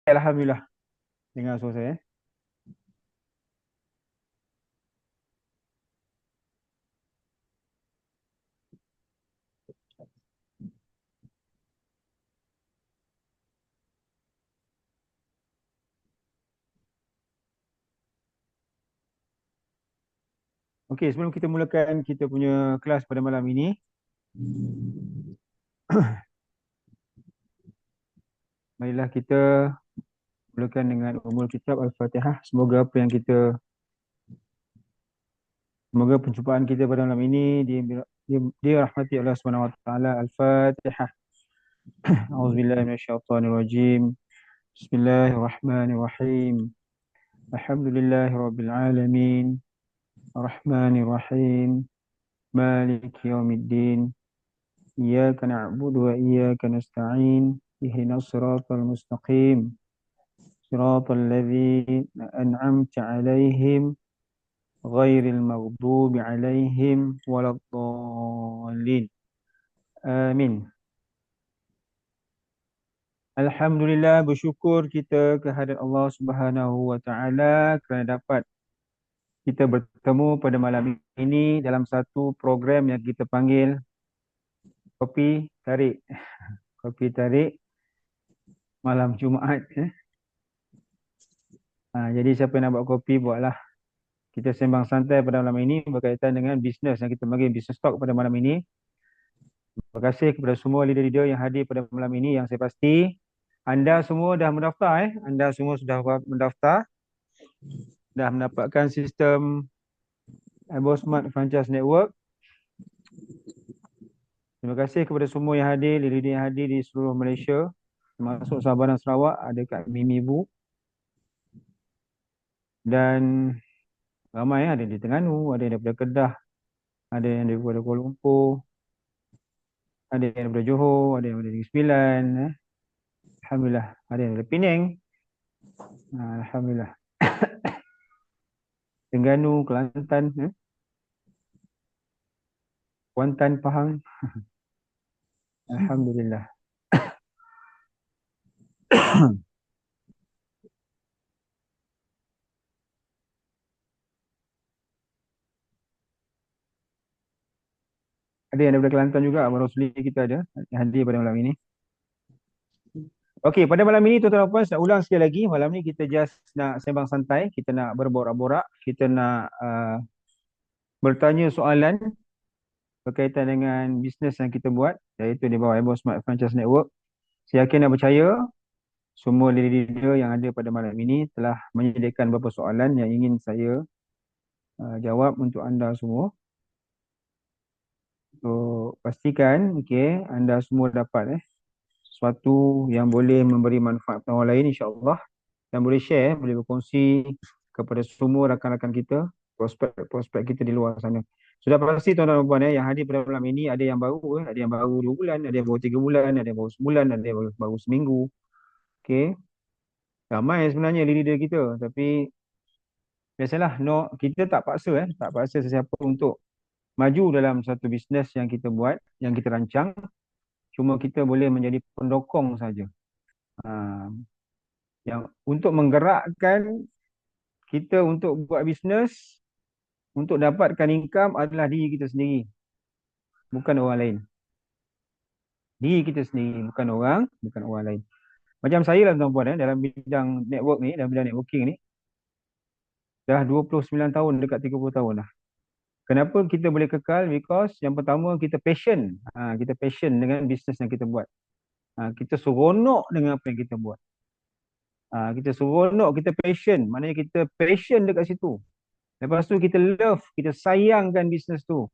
Alhamdulillah dengan suara saya. Okey, sebelum kita mulakan kita punya kelas pada malam ini, marilah kita mulakan dengan umul kitab Al-Fatihah. Semoga perjumpaan kita pada malam ini dirahmati Allah Subhanahu wa taala. Al-Fatihah. A'udzubillahi minasyaitonirrajim. Bismillahirrahmanirrahim. Alhamdulillahirabbil alamin. Arrahmanirrahim. Maliki yaumiddin. إياك نعبد وإياك نستعين اهدنا الصراط المستقيم صراط الذين أنعمت عليهم غير المغضوب عليهم ولا الضالين آمين. Alhamdulillah, bersyukur kita kehadirat Allah Subhanahu wa taala kerana dapat kita bertemu pada malam ini dalam satu program yang kita panggil Kopi Tarik. Kopi Tarik malam Jumaat. Jadi siapa yang nak buat kopi, buatlah. Kita sembang santai pada malam ini berkaitan dengan bisnes yang kita bagi bisnes talk pada malam ini. Terima kasih kepada semua leader-leader yang hadir pada malam ini, yang saya pasti anda semua dah mendaftar. Anda semua sudah mendaftar, dah mendapatkan sistem Abo Smart Franchise Network. Terima kasih kepada semua yang hadir, leader-leader yang hadir di seluruh Malaysia, termasuk Sabah dan Sarawak, ada Kak Mimi Bu, dan ramai, ada di Terengganu, ada yang daripada Kedah, ada yang daripada Kuala Lumpur, ada yang daripada Johor, ada yang daripada Negeri Sembilan, Alhamdulillah, ada yang daripada Penang, Alhamdulillah, Terengganu, Kelantan, Kuantan, Pahang, Alhamdulillah. Ada yang daripada Kelantan juga, Abang Rosli kita ada yang hadir pada malam ini. Okey, pada malam ini tuan-tuan dan puan, saya ulang sekali lagi, malam ni kita just nak sembang santai, kita nak berborak-borak, kita nak bertanya soalan berkaitan dengan bisnes yang kita buat, iaitu di bawah Abo Smart Franchise Network. Saya yakin dan percaya semua leader-leader yang ada pada malam ini telah menyediakan beberapa soalan yang ingin saya jawab untuk anda semua. So, pastikan anda semua dapat sesuatu yang boleh memberi manfaat kepada orang lain, insya-Allah, dan boleh share, boleh berkongsi kepada semua rakan-rakan kita, prospek kita di luar sana. Sudah pasti tuan-tuan dan puan yang hadir pada malam ini ada yang baru, ada yang baru 2 bulan, ada yang baru 3 bulan, ada yang baru sebulan, ada yang baru seminggu. Okey. Ramai sebenarnya leader kita, tapi biasalah, kita tak paksa tak paksa sesiapa untuk maju dalam satu bisnes yang kita buat, yang kita rancang. Cuma kita boleh menjadi pendokong saja. Yang untuk menggerakkan kita untuk buat bisnes, untuk dapatkan income adalah diri kita sendiri, bukan orang lain. Diri kita sendiri, bukan orang lain. Macam saya lah tuan-tuan, dalam bidang network ni, dalam bidang networking ni, dah 29 tahun, dekat 30 tahun dah. Kenapa kita boleh kekal? Because yang pertama, kita passion. Kita passion dengan bisnes yang kita buat. Kita seronok dengan apa yang kita buat. Kita seronok, kita passion. Maknanya kita passion dekat situ. Lepas tu kita love, kita sayangkan bisnes tu.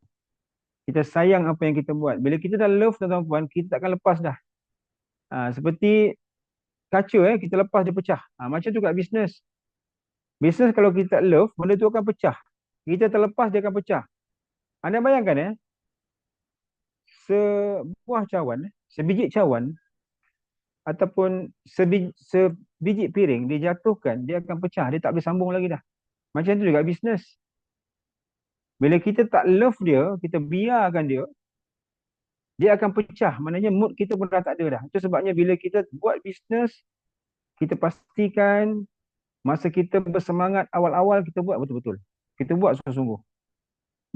Kita sayang apa yang kita buat. Bila kita dah love, tuan-tuan puan, kita tak akan lepas dah. Seperti kaca, kita lepas dia pecah. Macam tu kat bisnes. Bisnes kalau kita tak love, benda tu akan pecah. Kita terlepas, dia akan pecah. Anda bayangkan sebuah cawan, sebiji cawan ataupun sebiji piring dijatuhkan, dia akan pecah, dia tak boleh sambung lagi dah. Macam tu juga bisnes. Bila kita tak love dia, kita biarkan dia, dia akan pecah. Maknanya mood kita pun dah tak ada dah. Itu sebabnya bila kita buat bisnes, Kita pastikan masa kita bersemangat awal-awal kita buat betul-betul. Kita buat sungguh-sungguh.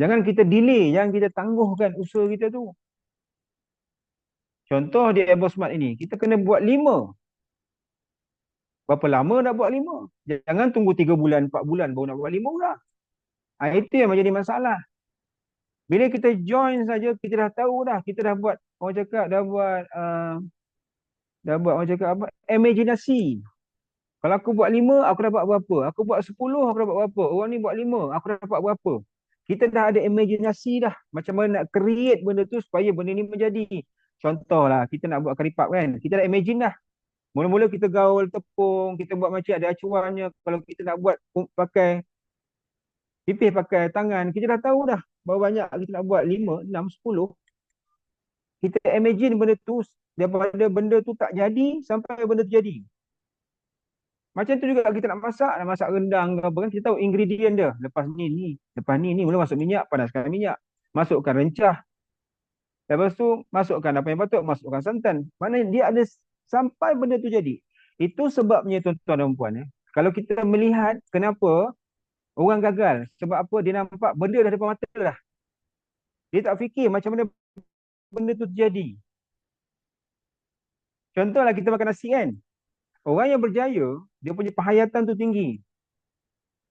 Jangan kita delay, jangan kita tangguhkan usaha kita tu. Contoh di Smart ini, kita kena buat 5. Berapa lama nak buat 5? Jangan tunggu 3 bulan, 4 bulan baru nak buat 5 pula. Itu yang menjadi masalah. Bila kita join saja, kita dah tahu dah. Kita dah buat, orang cakap, dah buat orang cakap apa? Imaginasi. Kalau aku buat 5, aku dapat berapa? Aku buat 10, aku dapat berapa? Orang ni buat 5, aku dapat berapa? Kita dah ada imaginasi dah. Macam mana nak create benda tu supaya benda ni menjadi. Contohlah, kita nak buat karipap kan. Kita dah imagine dah. Mula-mula kita gaul tepung, kita buat macam ada acuannya. Kalau kita nak buat pakai pipih pakai tangan, kita dah tahu dah berapa banyak kita nak buat, 5, 6, 10. Kita imagine benda tu daripada benda tu tak jadi sampai benda tu jadi. Macam tu juga kita nak masak rendang ke apa kan, kita tahu ingredient dia. Lepas ni, mula masuk minyak, panaskan minyak. Masukkan rencah. Lepas tu masukkan apa yang patut, masukkan santan. Maknanya dia ada sampai benda tu jadi. Itu sebabnya tuan-tuan dan puan, kalau kita melihat kenapa orang gagal, sebab apa, dia nampak benda dah depan mata dah. Dia tak fikir macam mana benda tu terjadi. Contohlah kita makan nasi kan. Orang yang berjaya, dia punya penghayatan tu tinggi.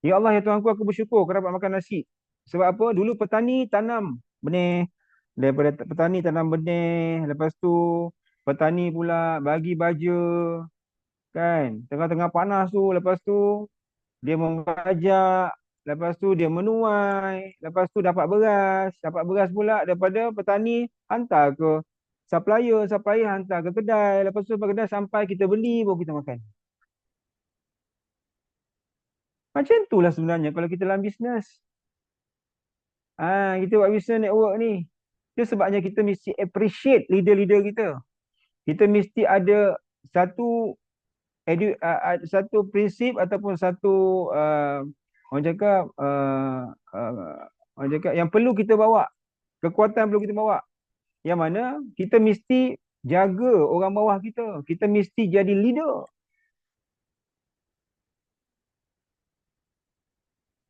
Ya Allah, ya Tuhanku, aku bersyukur aku dapat makan nasi. Sebab apa? Dulu petani tanam benih. Daripada petani tanam benih. Lepas tu petani pula bagi baja. Kan? Tengah-tengah panas tu. Lepas tu dia mengajak. Lepas tu dia menuai. Lepas tu dapat beras. Dapat beras pula daripada petani hantar ke supplier. Supplier hantar ke kedai. Lepas tu kedai sampai kita beli baru kita makan. Macam itulah sebenarnya kalau kita dalam bisnes. Kita buat business network ni. Itu sebabnya kita mesti appreciate leader-leader kita. Kita mesti ada satu satu prinsip ataupun satu orang cakap orang cakap yang perlu kita bawa. Kekuatan perlu kita bawa. Yang mana kita mesti jaga orang bawah kita. Kita mesti jadi leader.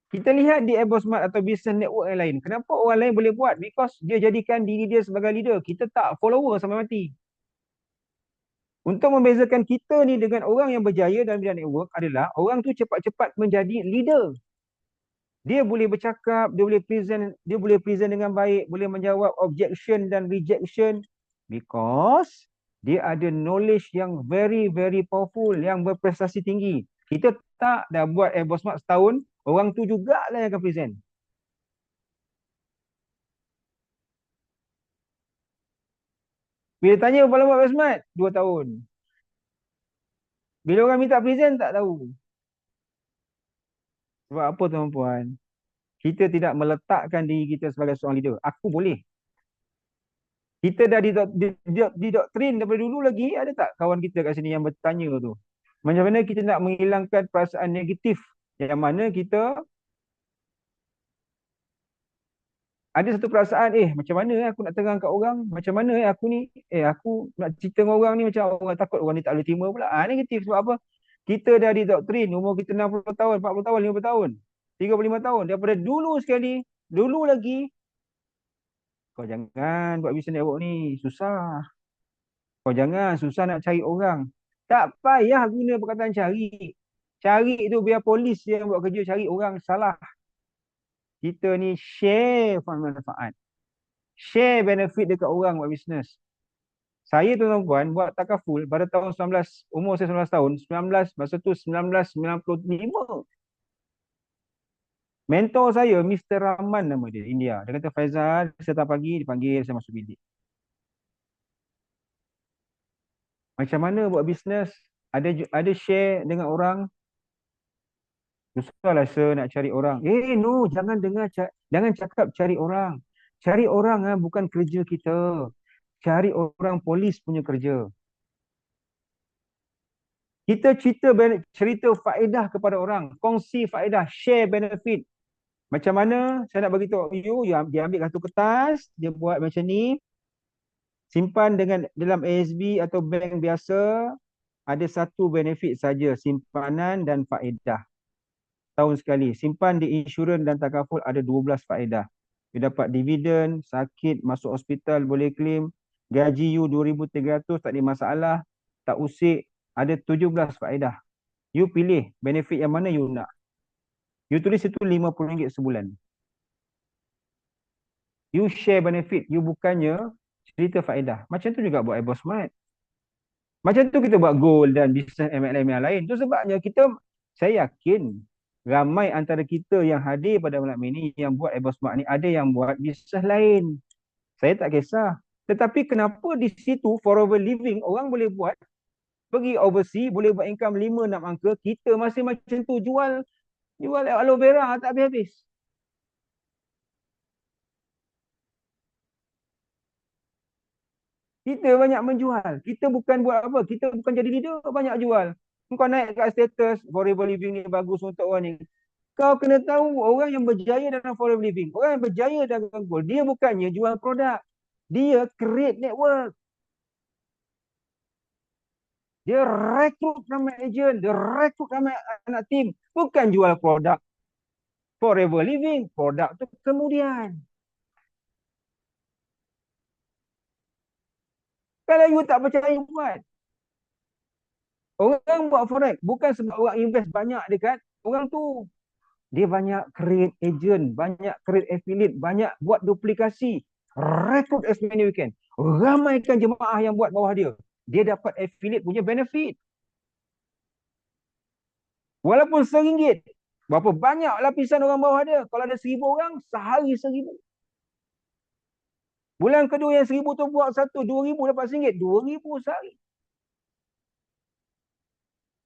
Kita lihat di Smart atau business network yang lain. Kenapa orang lain boleh buat? Because dia jadikan diri dia sebagai leader. Kita tak, follower sampai mati. Untuk membezakan kita ni dengan orang yang berjaya dalam bidang network adalah orang tu cepat-cepat menjadi leader. Dia boleh bercakap, dia boleh present dengan baik, boleh menjawab objection dan rejection because dia ada knowledge yang very very powerful, yang berprestasi tinggi. Kita tak dah buat Smart setahun, orang tu jugalah yang akan present. Bila tanya berapa lama buat Smart? 2 tahun. Bila orang minta present, tak tahu. Sebab apa tuan-puan? Kita tidak meletakkan diri kita sebagai seorang leader. Aku boleh. Kita dah didoktrin daripada dulu lagi. Ada tak kawan kita kat sini yang bertanya tu? Macam mana kita nak menghilangkan perasaan negatif yang mana kita ada satu perasaan, macam mana aku nak terang kat orang, macam mana aku ni, aku nak cerita dengan orang ni macam orang takut orang ni tak boleh terima pula. Negatif sebab apa? Kita dah didoktrin, umur kita 60 tahun, 40 tahun, 50 tahun, 35 tahun. Daripada dulu sekali, dulu lagi, kau jangan buat bisnes network ni, susah. Kau jangan susah nak cari orang. Tak payah guna perkataan cari. Cari tu biar polis yang buat kerja cari orang, salah. Kita ni share manfaat. Share benefit dekat orang buat bisnes. Saya tuan-tuan buat takaful pada tahun 19, umur saya 19 tahun, 19, masa tu 1995. Mentor saya, Mr. Rahman nama dia, India. Dia kata, Faizal, saya tak pagi, dipanggil, saya masuk bilik. Macam mana buat bisnes? Ada share dengan orang. Susahlah sir nak cari orang. No, jangan cakap cari orang. Cari orang bukan kerja kita. Cari orang polis punya kerja. Kita cerita faedah kepada orang. Kongsi faedah, share benefit. Macam mana saya nak beritahu dia ambil kartu kertas, dia buat macam ni. Simpan dalam ASB atau bank biasa. ada satu benefit saja, simpanan dan faedah. Tahun sekali. Simpan di insurans dan takaful ada 12 faedah. You dapat dividen, sakit, masuk hospital boleh claim, gaji you 2,300 tak ada masalah, tak usik, ada 17 faedah. You pilih benefit yang mana you nak. You tulis itu RM50 sebulan. You share benefit, you bukannya cerita faedah. Macam tu juga buat iBossmart. Macam tu kita buat gold dan bisnes MLM yang lain. Tu sebabnya saya yakin ramai antara kita yang hadir pada malam ini yang buat iBossmart ni ada yang buat bisnes lain. Saya tak kisah. Tetapi kenapa di situ forever living orang boleh buat, pergi overseas boleh buat income 5-6 angka, kita masih macam tu jual aloe vera tak habis-habis. Kita banyak menjual. Kita bukan buat apa. Kita bukan jadi leader. Banyak jual. Kau naik kat status. Forever living ni bagus untuk orang ni. Kau kena tahu orang yang berjaya dalam forever living. Orang yang berjaya dalam gold. Dia bukannya jual produk. Dia create network. Dia rekrut ramai agent. Dia rekrut ramai anak tim. Bukan jual produk. Forever living. Produk tu kemudian. Kalau you tak percaya buat. Orang buat forex bukan sebab orang invest banyak dekat orang tu. Dia banyak create agent, banyak create affiliate, banyak buat duplikasi. Rekrut as many we can. Ramaikan jemaah yang buat bawah dia. Dia dapat affiliate punya benefit. Walaupun RM1. Berapa banyak lapisan orang bawah dia. Kalau ada 1,000 orang, sehari 1,000. Bulan kedua yang 1,000 tu buat satu, 2,000 dapat RM1. 2,000 sehari.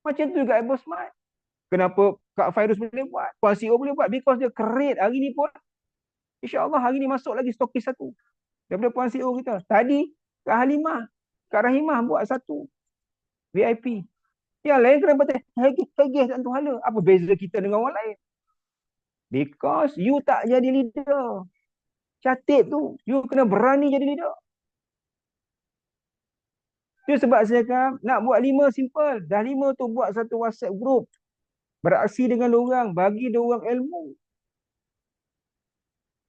Macam tu juga iBossmart. Kenapa Kak Fairuz boleh buat? Puan CEO boleh buat? Because dia create hari ni pun. InsyaAllah hari ni masuk lagi stokis satu. Daripada Puan CEO kita. Tadi Kak Halimah, Kak Rahimah buat satu. VIP. Yang lain kena betul. Hegih dan tuhala. Apa beza kita dengan orang lain? Because you tak jadi leader. Catit tu. You kena berani jadi leader. Itu sebab saya cakap nak buat 5 simple. Dah 5 tu buat satu WhatsApp group. Beraksi dengan orang, bagi orang ilmu.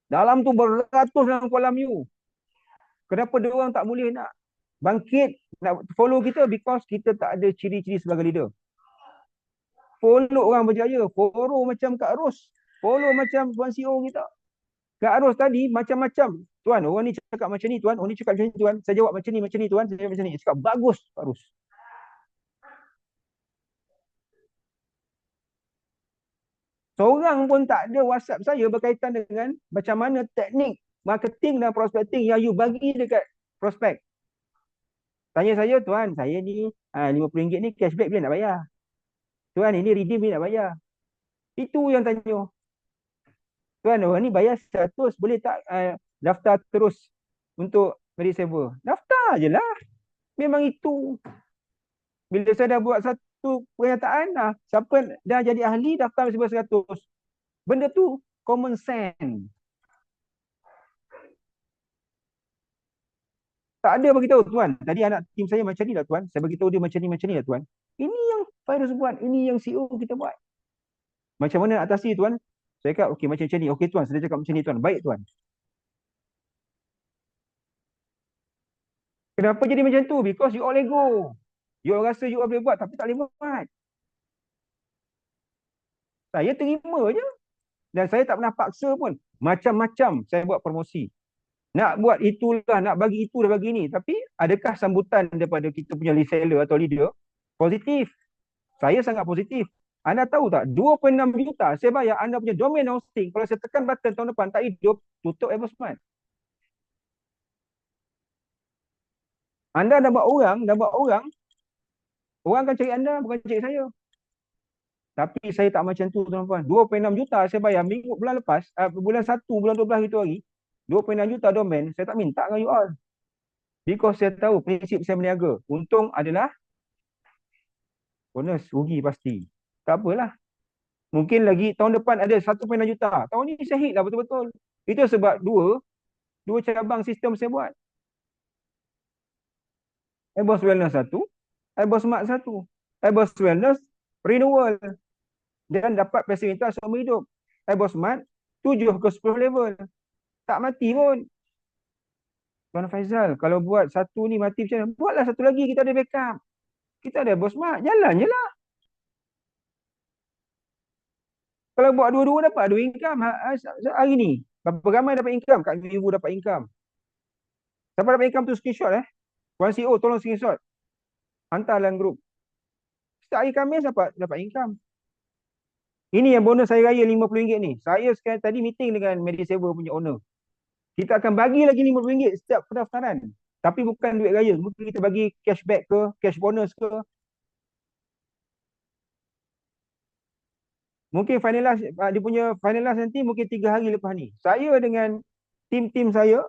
Dalam tu beratus dalam kolam you. Kenapa orang tak boleh nak bangkit, nak follow kita? Because kita tak ada ciri-ciri sebagai leader. Follow orang berjaya, follow macam Kak Ros, follow macam Tuan CEO kita. Kak Ros tadi macam-macam. Tuan, orang ni cakap macam ni, Tuan. Orang ni cakap macam ni, Tuan. Saya jawab macam ni, Tuan. Saya jawab macam ni. Dia cakap, bagus, Kak Ros. Seorang pun tak ada WhatsApp saya berkaitan dengan macam mana teknik marketing dan prospecting yang you bagi dekat prospek. Tanya saya, Tuan, saya ni RM50 ni cashback bila nak bayar? Tuan, ini redeem bila nak bayar? Itu yang tanya. Tuan, orang ni bayar 100, boleh tak daftar terus untuk MediSaver? Daftar je lah. Memang itu. Bila saya dah buat satu pernyataan, siapa dah jadi ahli, daftar MediSaver 100. Benda tu common sense. Tak ada beritahu, Tuan. Tadi anak tim saya macam ni lah, Tuan. Saya beritahu dia macam ni lah, Tuan. Ini yang Fairuz buat. Ini yang CEO kita buat. Macam mana nak atasi, Tuan? Saya cakap, okey macam ni. Okey, Tuan. Saya cakap macam ni, Tuan. Baik, Tuan. Kenapa jadi macam tu? Because you all ego. You all rasa you all boleh buat tapi tak boleh buat. Saya terima je. Dan saya tak pernah paksa pun. Macam-macam saya buat promosi. Nak buat itulah, nak bagi itu dan bagi ini. Tapi adakah sambutan daripada kita punya reseller atau leader? Positif. Saya sangat positif. Anda tahu tak? 2.6 juta saya bayar anda punya domain hosting. Kalau saya tekan button tahun depan tak hidup, tutup iBossmart. Anda dah buat orang akan cari anda, bukan cari saya. Tapi saya tak macam tu, tuan-tuan. 2.6 juta saya bayar minggu bulan lepas, bulan 1, bulan 12 itu hari. 2.6 juta domain, saya tak minta dengan you all. Because saya tahu prinsip saya berniaga. Untung adalah bonus, rugi pasti. Tak apalah. Mungkin lagi tahun depan ada 1.6 juta. Tahun ni saya hit lah betul-betul. Itu sebab dua cabang sistem saya buat. iBoss Wellness 1, iBossmart 1. iBoss Wellness renewal dan dapat fasilitas seumur hidup. iBossmart 7 ke 10 level. Tak mati pun. Tuan Faizal, kalau buat satu ni mati macam mana? Buatlah satu lagi, kita ada backup. Kita ada iBossmart, jalan je lah. Kalau buat dua-dua dapat dua income hari ni. Berapa ramai dapat income? Kak Minggu dapat income. Siapa dapat income tu screenshot Tuan CEO tolong screenshot. Hantar dalam grup. Setiap hari Khamis dapat income. Ini yang bonus saya raya RM50 ni. Saya sekarang tadi meeting dengan MediSaver punya owner. Kita akan bagi lagi RM50 setiap pendaftaran. Tapi bukan duit raya. Mungkin kita bagi cashback ke, cash bonus ke. Mungkin finalize, dia punya finalize nanti mungkin 3 hari lepas ni. Saya dengan tim-tim saya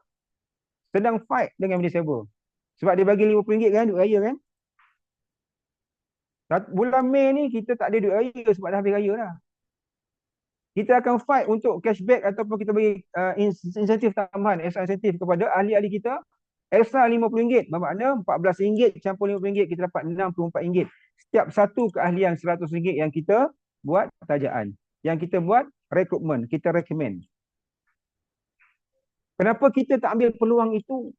sedang fight dengan MediSaver. Sebab dia bagi RM50 kan, duit raya kan. Bulan Mei ni kita tak ada duit raya sebab dah habis raya dah. Kita akan fight untuk cashback ataupun kita bagi insentif tambahan, extra insentif kepada ahli-ahli kita. Extra RM50, bermakna RM14 campur RM50, kita dapat RM64. Setiap satu keahlian RM100 yang kita buat tajaan. Yang kita buat rekrutmen, kita recommend. Kenapa kita tak ambil peluang itu?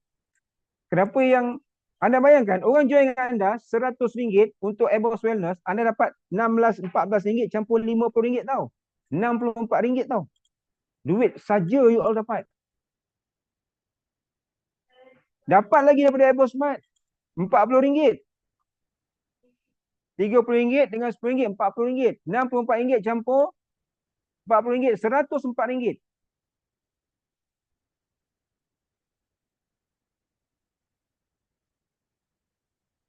Kenapa yang anda bayangkan, orang join dengan anda RM100 untuk iBoss Wellness, anda dapat RM14 campur RM50 tau. RM64 tau. Duit saja you all dapat. Dapat lagi daripada iBossmart. RM40. RM30 dengan RM10, RM40. RM64 campur RM40, RM104.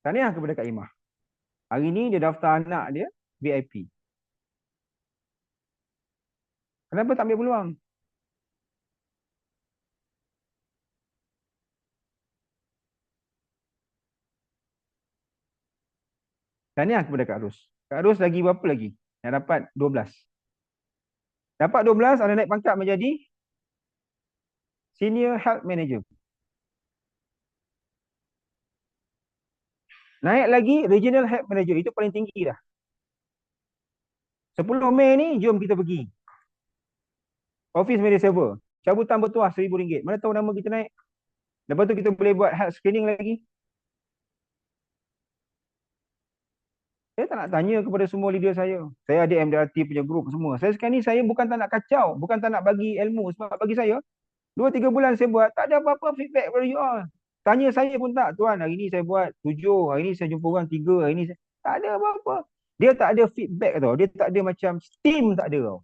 Tahniah kepada Kak Imah. Hari ni dia daftar anak dia VIP. Kenapa tak ambil peluang? Tahniah kepada Kak Ros. Kak Ros lagi berapa lagi? Yang dapat 12. Dapat 12, anda naik pangkat menjadi Senior Health Manager. Naik lagi Regional Health Manager. Itu paling tinggi dah. 10 Mei ni, jom kita pergi. Office MediSaver. Cabutan bertuah RM1,000. Mana tahu nama kita naik. Lepas tu kita boleh buat health screening lagi. Saya tak nak tanya kepada semua leader saya. Saya ada MDRT punya group semua. Saya sekarang ni, saya bukan tak nak kacau. Bukan tak nak bagi ilmu. Sebab bagi saya, 2-3 bulan saya buat, tak ada apa-apa feedback dari you all. Tanya saya pun tak. Tuan, hari ni saya buat 7. Hari ni saya jumpa orang 3. Hari ni saya... Tak ada apa-apa. Dia tak ada feedback tau. Dia tak ada macam steam, tak ada tau.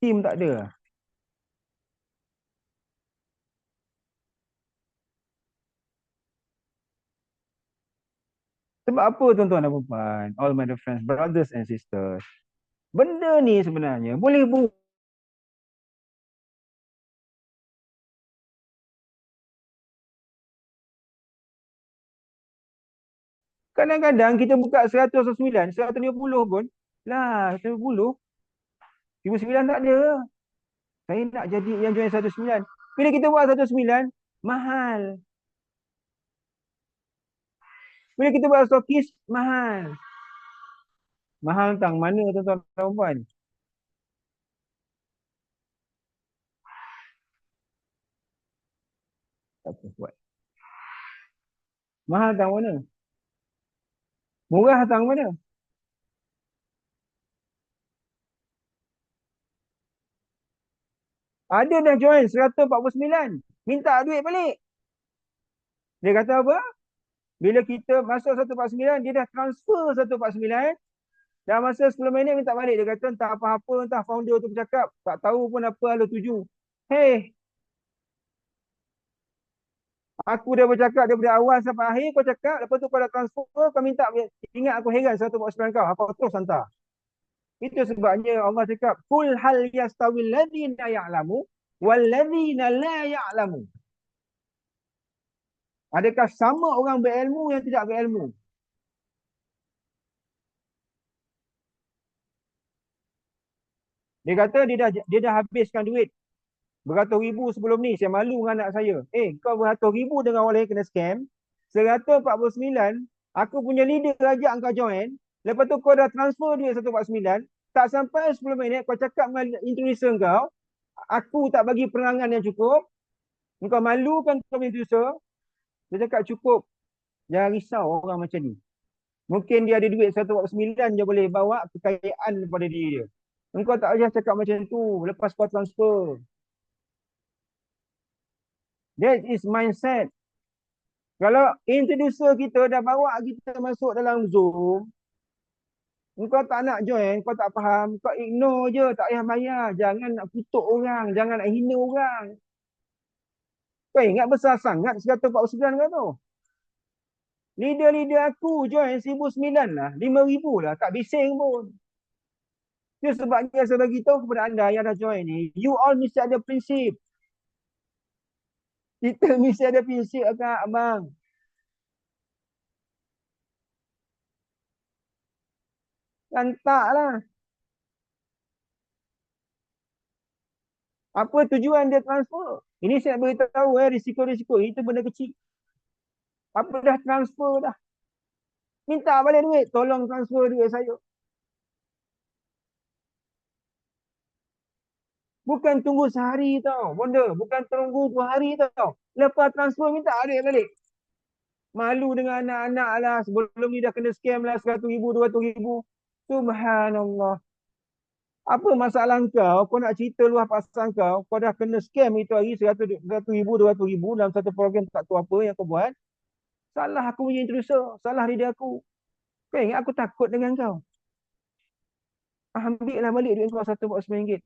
Steam tak ada. Sebab apa tuan-tuan dan puan, all my dear friends, brothers and sisters. Benda ni sebenarnya boleh kadang-kadang kita buka 109, 150 pun. Lah, 150. 59 tak ada. Saya nak jadi yang join 109. Bila kita buat 109, mahal. Bila kita buat stokis, mahal. Mahal tentang mana tuan-tuan dan puan? Tak apa buat. Mahal tentang mana? Murah tentang mana? Ada dah join 149. Minta duit balik. Dia kata apa? Bila kita masuk 149, dia dah transfer 149. Dah masa 10 minit minta balik. Dia kata entah apa-apa, entah founder tu bercakap. Tak tahu pun apa ala tuju. Hey, aku dah bercakap daripada awal sampai akhir. Kau cakap, lepas tu kau dah transfer. Kau minta, ingat aku heran 149 kau. Aku terus hantar. Itu sebabnya Allah cakap, Kul hal yastawil ladhina ya'lamu wal ladhina la ya'lamu. Adakah sama orang berilmu yang tidak berilmu? Dia kata dia dah habiskan duit beratus ribu sebelum ni. Saya malu dengan anak saya. Kau beratus ribu dengan orang lain kena scam. 149, aku punya leader ajak kau join. Lepas tu kau dah transfer duit 149. Tak sampai 10 minit kau cakap dengan introducer kau, aku tak bagi penerangan yang cukup. Kau malukan kau punya introducer. Dia cakap cukup. Jangan risau orang macam ni. Mungkin dia ada duit 149 je boleh bawa kekayaan kepada diri dia. Engkau tak payah cakap macam tu lepas kau transfer. That is mindset. Kalau introducer kita dah bawa kita masuk dalam Zoom, engkau tak nak join, kau tak faham, kau ignore je, tak payah bayar. Jangan nak kutuk orang, jangan nak hina orang. Kau ingat besar sangat 149 kau tu. Leader-leader aku join 1,900 lah, 5,000 lah, tak bising pun. Itu sebabnya saya bagi tahu kepada anda yang dah join ni, you all mesti ada prinsip. Kita mesti ada prinsip akak, abang. Kan tak lah. Apa tujuan dia transfer? Ini saya beritahu risiko-risiko. Itu benda kecil. Apa dah transfer dah. Minta balik duit. Tolong transfer duit saya. Bukan tunggu sehari tau. Bonda. Bukan tunggu 2 hari tau. Lepas transfer minta adik balik. Malu dengan anak-anak lah. Sebelum ni dah kena scam lah. 100,000, 200,000. Subhanallah. Apa masalah kau? Kau nak cerita luah pasal kau. Kau dah kena scam itu hari 100,000, 200,000 dalam satu program tak tahu apa yang kau buat. Salah aku punya introducer. Salah diri aku. Kau ingat aku takut dengan kau. Ambil lah balik duit kau RM149.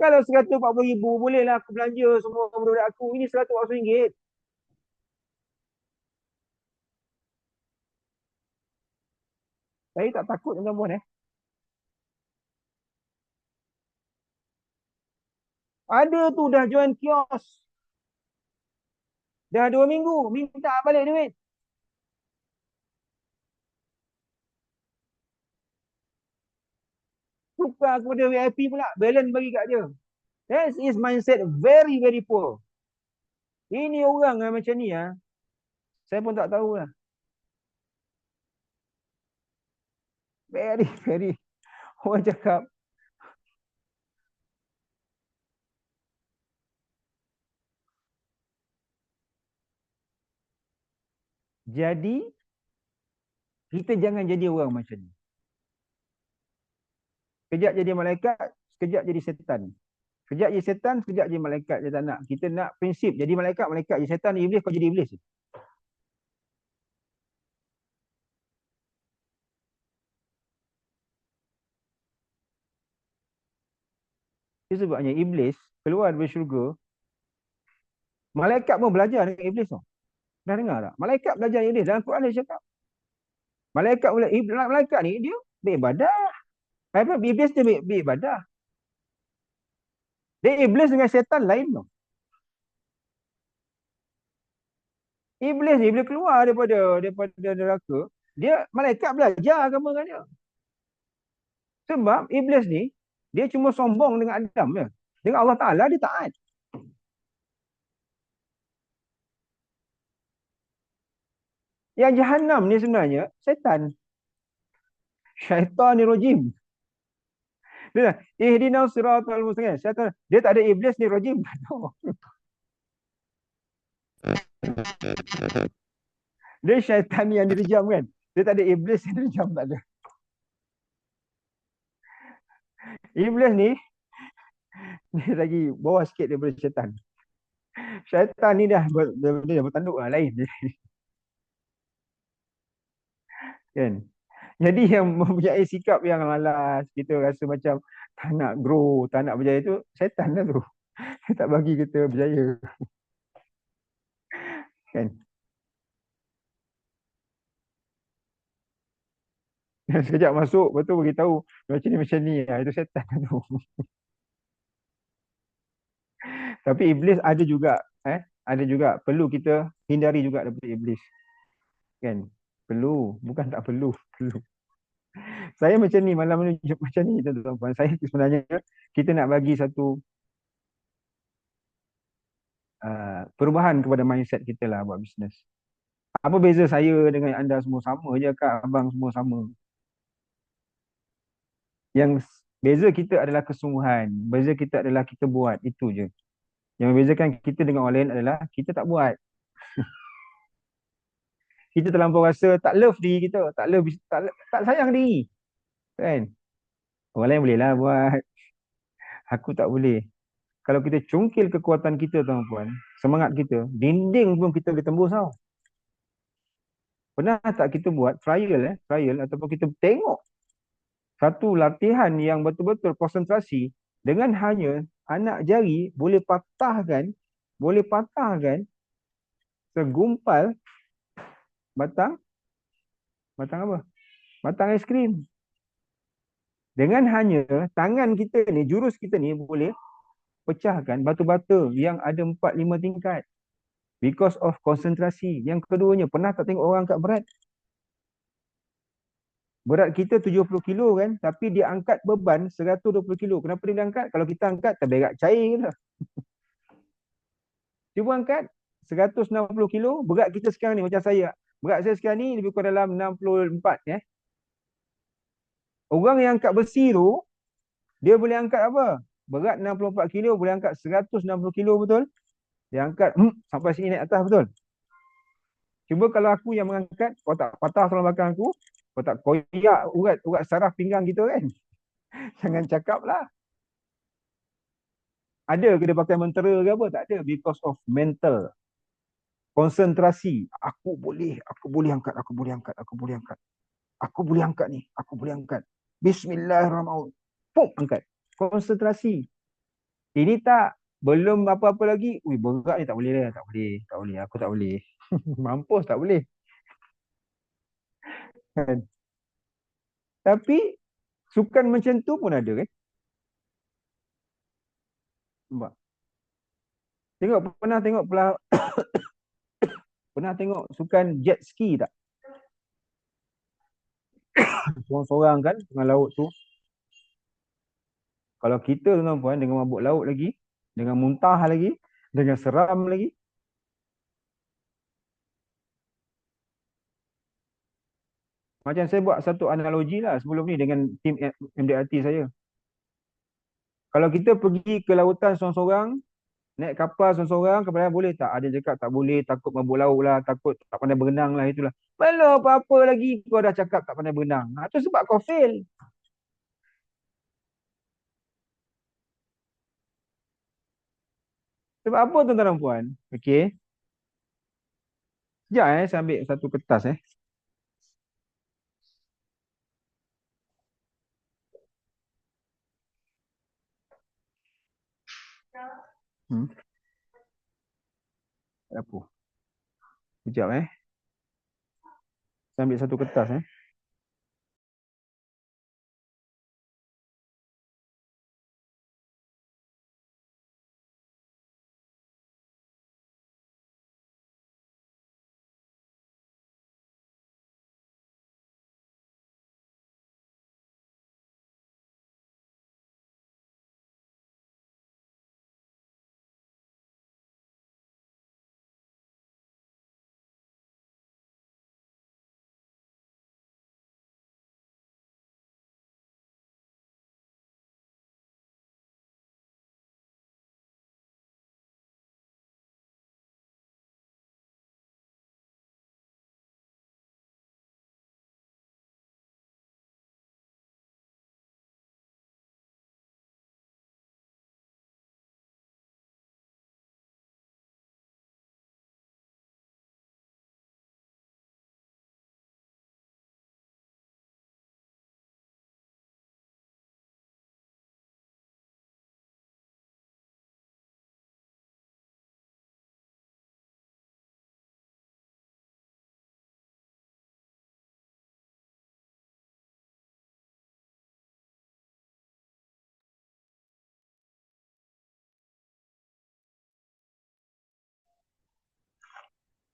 Kalau RM140,000 bolehlah aku belanja semua budak aku. Ini RM140. Saya tak takut dengan tuan Ada tu dah join kios. Dah 2 minggu. Minta balik duit. Tukar kepada VIP pula. Balance bagi kat dia. That is mindset very very poor. Ini orang macam ni saya pun tak tahu lah. Very very. Orang cakap. Jadi kita jangan jadi orang macam ni. Sekejap jadi malaikat, sekejap jadi setan. Sekejap jadi setan, sekejap jadi malaikat. Dia tak nak. Kita nak prinsip. Jadi malaikat, malaikat. Jadi setan, iblis, kau jadi iblis. Itu sebabnya iblis keluar dari syurga. Malaikat pun belajar dengan iblis tu. Dah dengar tak? Malaikat belajar dengan iblis. Dalam Quran dia cakap. Malaikat ni dia beribadah. Iblis dia beribadah. Dia iblis dengan setan lain tu. Iblis ni bila keluar daripada neraka, dia malaikat belajar agama dengan dia. Sebab iblis ni dia cuma sombong dengan Adam je. Dengan Allah Taala dia taat. Yang Jahannam ni sebenarnya setan. Syaitan ni rojim. Dia ihdinas siratal mustaqim. Syaitan dia tak ada iblis ni rojim. Dia syaitan ni yang direjam kan. Dia tak ada iblis yang direjam, tak ada. Iblis ni dia lagi bawah sikit daripada syaitan. Syaitan ni dia bertanduk lah lain. Kan? Jadi yang mempunyai sikap yang malas, kita rasa macam tak nak grow, tak nak berjaya tu, syaitan lah tu. Dia tak bagi kita berjaya. Kan? Dan sekejap masuk, betul beritahu macam ni, itu syaitan lah tu. Tapi iblis ada juga perlu kita hindari juga daripada iblis. Kan? Perlu, bukan tak perlu, perlu. Saya macam ni malam ni macam ni tuan-tuan. Saya sebenarnya kita nak bagi satu perubahan kepada mindset kita lah buat bisnes. Apa beza saya dengan anda semua? Sama je kak, abang semua sama. Yang beza kita adalah kesungguhan. Beza kita adalah kita buat. Itu je. Yang membezakan kita dengan orang lain adalah kita tak buat. Kita terlampau rasa tak love diri kita. Tak love, tak sayang diri. Kan? Orang lain boleh lah buat. Aku tak boleh. Kalau kita cungkil kekuatan kita tuan-puan, semangat kita, dinding pun kita boleh tembus tau. Pernah tak kita buat trial ataupun kita tengok satu latihan yang betul-betul konsentrasi dengan hanya anak jari boleh patahkan segumpal batang, batang apa? Batang aiskrim. Dengan hanya tangan kita ni, jurus kita ni boleh pecahkan batu bata yang ada 4-5 tingkat. Because of konsentrasi. Yang keduanya, pernah tak tengok orang angkat berat? Berat kita 70 kilo kan, tapi dia angkat beban 120 kilo. Kenapa dia angkat? Kalau kita angkat, terberak cair lah. Cuba angkat 160 kilo, berat kita sekarang ni macam saya. Berat saya sekarang ni lebih kurang dalam 64. Orang yang angkat besi tu, dia boleh angkat apa? Berat 64 kilo, boleh angkat 160 kilo betul? Dia angkat sampai sini naik atas betul? Cuba kalau aku yang mengangkat, kau tak patah tulang belakang aku, kau tak koyak urat saraf pinggang kita kan? Jangan cakap lah. Ada ke dia pakai mentera ke apa? Tak ada. Because of mental. Konsentrasi. Aku boleh angkat, aku boleh angkat, aku boleh angkat. Aku boleh angkat ni, aku boleh angkat. Bismillahirrahmanirrahim. Pum, angkat. Konsentrasi. Ini tak, belum apa-apa lagi. Ui, berat ni tak boleh dah. Tak boleh, tak boleh. Aku tak boleh. Mampus tak boleh. Kan? Tapi, sukan macam tu pun ada kan? Nampak? Pernah tengok pernah tengok sukan jet ski tak? Seorang-seorang kan tengah laut tu. Kalau kita tuan-tuan dengan mabuk laut lagi, dengan muntah lagi, dengan seram lagi. Macam saya buat satu analogi lah sebelum ni dengan tim MDRT saya. Kalau kita pergi ke lautan seorang-seorang, naik kapal seorang-seorang, kemudian boleh tak? Ada cakap tak boleh, takut mabuk laut lah, takut tak pandai berenang lah, itulah. Belum apa-apa lagi kau dah cakap tak pandai berenang. Itu sebab kau fail. Sebab apa tuan-tuan dan puan? Okey. Sekejap saya ambil satu kertas Hmm. Tak apa. Sekejap Saya ambil satu kertas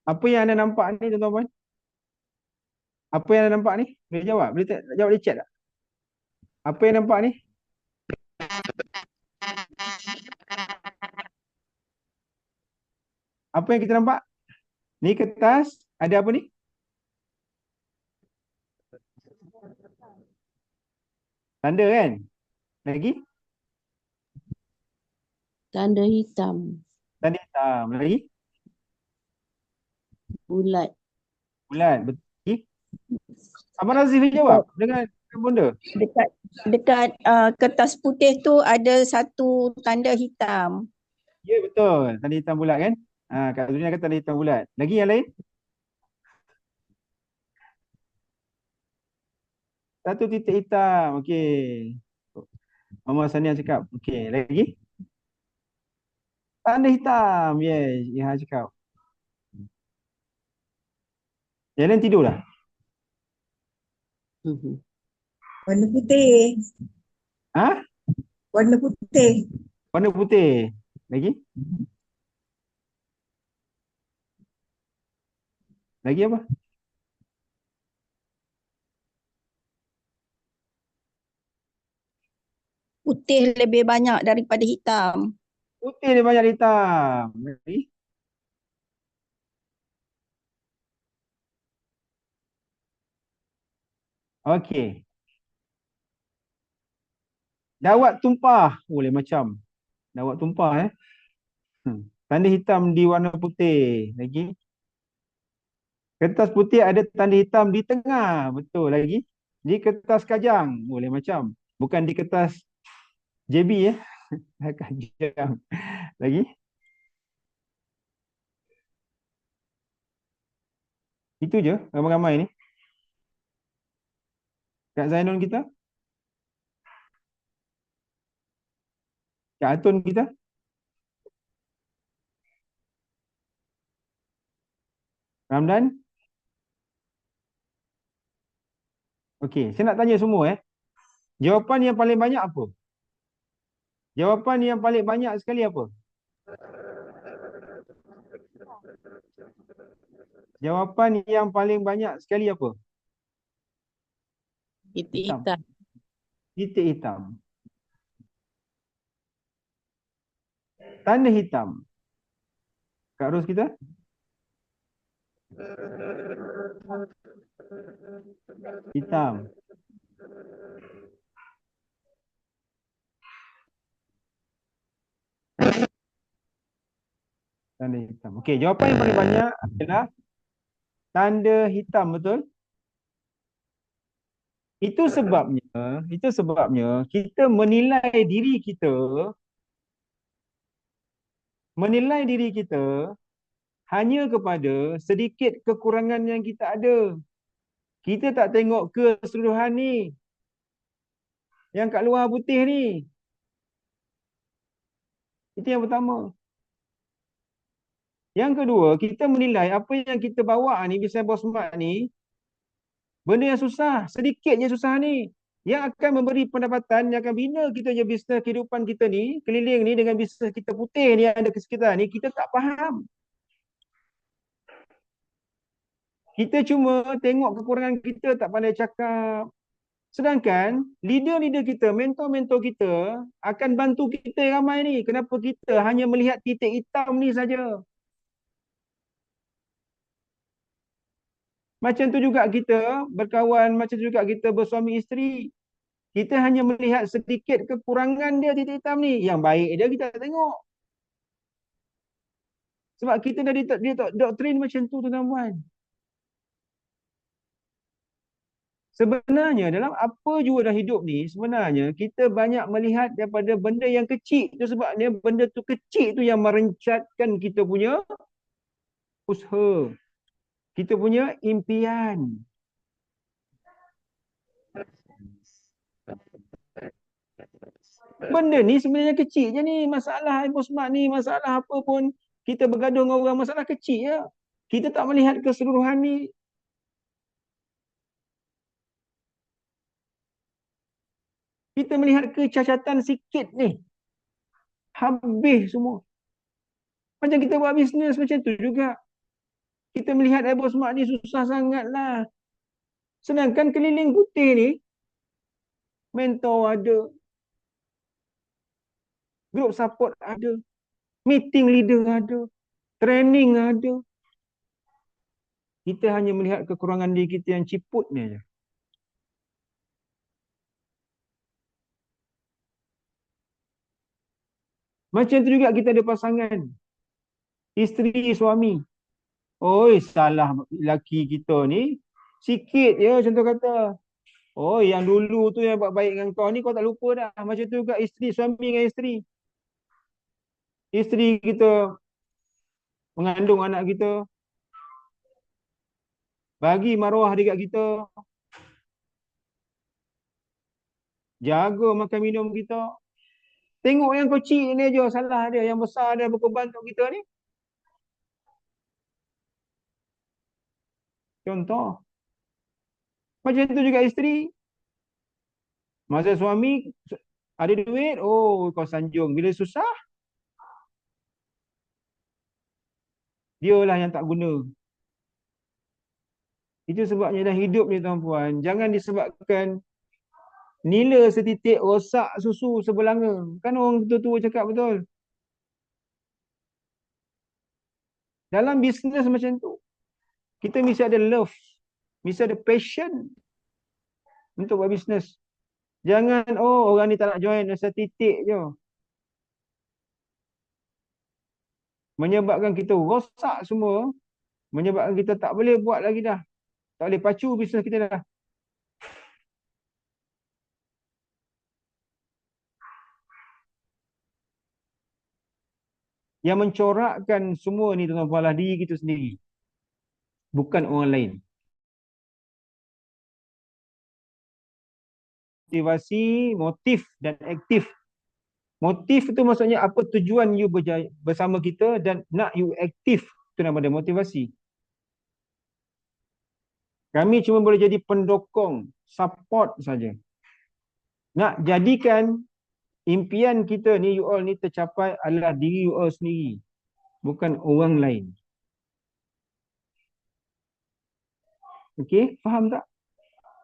Apa yang anda nampak ni tuan-tuan puan? Apa yang anda nampak ni? Boleh jawab? Boleh jawab di chat tak? Apa yang nampak ni? Apa yang kita nampak? Ni kertas, ada apa ni? Tanda kan? Lagi? Tanda hitam. Tanda hitam. Lagi? Bulat. Bulat. Betul. Lagi? Abang Nazif Dekat jawab dengan benda. dekat dekat kertas putih tu ada satu tanda hitam. Ya betul. Tanda hitam bulat kan? Kat dunia kata tanda hitam bulat. Lagi yang lain? Satu titik hitam. Okey. Mama Sania cakap. Okey. Lagi? Tanda hitam. Yes. Yang cakap. Yang lain tidur dah? Mhm. Warna putih. Ha? Warna putih. Warna putih. Lagi? Lagi apa? Putih lebih banyak daripada hitam. Putih dia banyak hitam. Lagi? Okey. Dawat tumpah. Boleh macam. Dawat tumpah Tanda hitam di warna putih. Lagi? Kertas putih ada tanda hitam di tengah. Betul lagi. Di kertas kajang. Boleh macam. Bukan di kertas JB ya. Kajang. Lagi? Itu je ramai-ramai ni. Kak Zainul kita. Kak Atun kita. Ramdan. Okey. Saya nak tanya semua Jawapan yang paling banyak apa? Jawapan yang paling banyak sekali apa? Jawapan yang paling banyak sekali apa? Titik Hitam. hitam. Titik hitam. Tanda hitam. Kak Ros kita. Hitam. Tanda hitam. Okey, jawapan yang paling banyak adalah tanda hitam, betul? Itu sebabnya kita menilai diri kita hanya kepada sedikit kekurangan yang kita ada. Kita tak tengok keseluruhan ni. Yang kat luar putih ni. Itu yang pertama. Yang kedua, kita menilai apa yang kita bawa ni, bisnes Boss Smart ni, benda yang susah, sedikit je susah ni. Yang akan memberi pendapatan, yang akan bina kita je bisnes kehidupan kita ni, keliling ni dengan bisnes kita putih ni yang ada ke sekitar ni, kita tak faham. Kita cuma tengok kekurangan kita, tak pandai cakap. Sedangkan leader-leader kita, mentor-mentor kita akan bantu kita yang ramai ni. Kenapa kita hanya melihat titik hitam ni saja? Macam tu juga kita berkawan, macam tu juga kita bersuami isteri. Kita hanya melihat sedikit kekurangan dia titik hitam ni. Yang baik dia kita tak tengok. Sebab kita dah doktrin macam tu tuan-tuan. Sebenarnya dalam apa jua dalam hidup ni, sebenarnya kita banyak melihat daripada benda yang kecil. Itu sebabnya benda tu kecil tu yang merencatkan kita punya usaha. Kita punya impian. Benda ni sebenarnya kecil je ni. Masalah Ibu Smart ni, masalah apa pun. Kita bergaduh dengan orang, masalah kecil je. Kita tak melihat keseluruhan ni. Kita melihat kecacatan sikit ni. Habis semua. Macam kita buat bisnes macam tu juga. Kita melihat Ibu Smart ni susah sangat lah. Sedangkan keliling putih ni, mentor ada. Group support ada. Meeting leader ada. Training ada. Kita hanya melihat kekurangan diri kita yang ciput ni aja. Macam tu juga kita ada pasangan. Isteri, suami. Oi, salah laki kita ni. Sikit je contoh kata. Oh, yang dulu tu yang buat baik dengan kau ni kau tak lupa dah. Macam tu juga isteri, suami dengan isteri. Isteri kita mengandung anak kita. Bagi maruah dekat kita. Jaga makan minum kita. Tengok yang kecil ni je salah dia. Yang besar dia berkorban untuk kita ni. Contoh. Macam tu juga isteri. Masa suami ada duit, oh kau sanjung. Bila susah, dialah yang tak guna. Itu sebabnya dah hidup ni tuan-puan. Jangan disebabkan nila setitik rosak susu sebelanga. Kan orang tua-tua cakap betul. Dalam bisnes macam tu, kita mesti ada love. Mesti ada passion untuk buat bisnes. Jangan, oh orang ni tak nak join setitik je. Menyebabkan kita rosak semua. Menyebabkan kita tak boleh buat lagi dah. Tak boleh pacu bisnes kita dah. Yang mencorakkan semua ni tuan-tuan adalah diri kita sendiri. Bukan orang lain. Motivasi, motif dan aktif. Motif itu maksudnya apa tujuan you bersama kita dan nak you aktif. Itu nama dia motivasi. Kami cuma boleh jadi pendokong, support saja. Nak jadikan impian kita ni, you all ni tercapai adalah diri you all sendiri. Bukan orang lain. Okey, faham tak?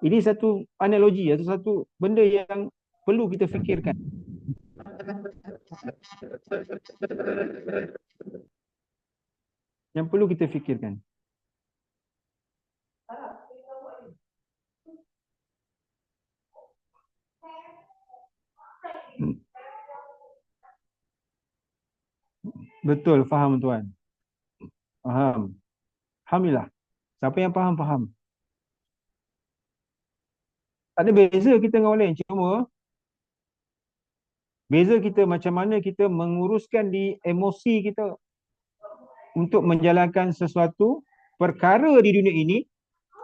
Ini satu analogi atau satu benda yang perlu kita fikirkan. Yang perlu kita fikirkan. Betul, faham tuan. Faham. Alhamdulillah. Siapa yang faham, faham. Tak ada beza kita dengan orang lain. Cuma beza kita macam mana kita menguruskan di emosi kita untuk menjalankan sesuatu perkara di dunia ini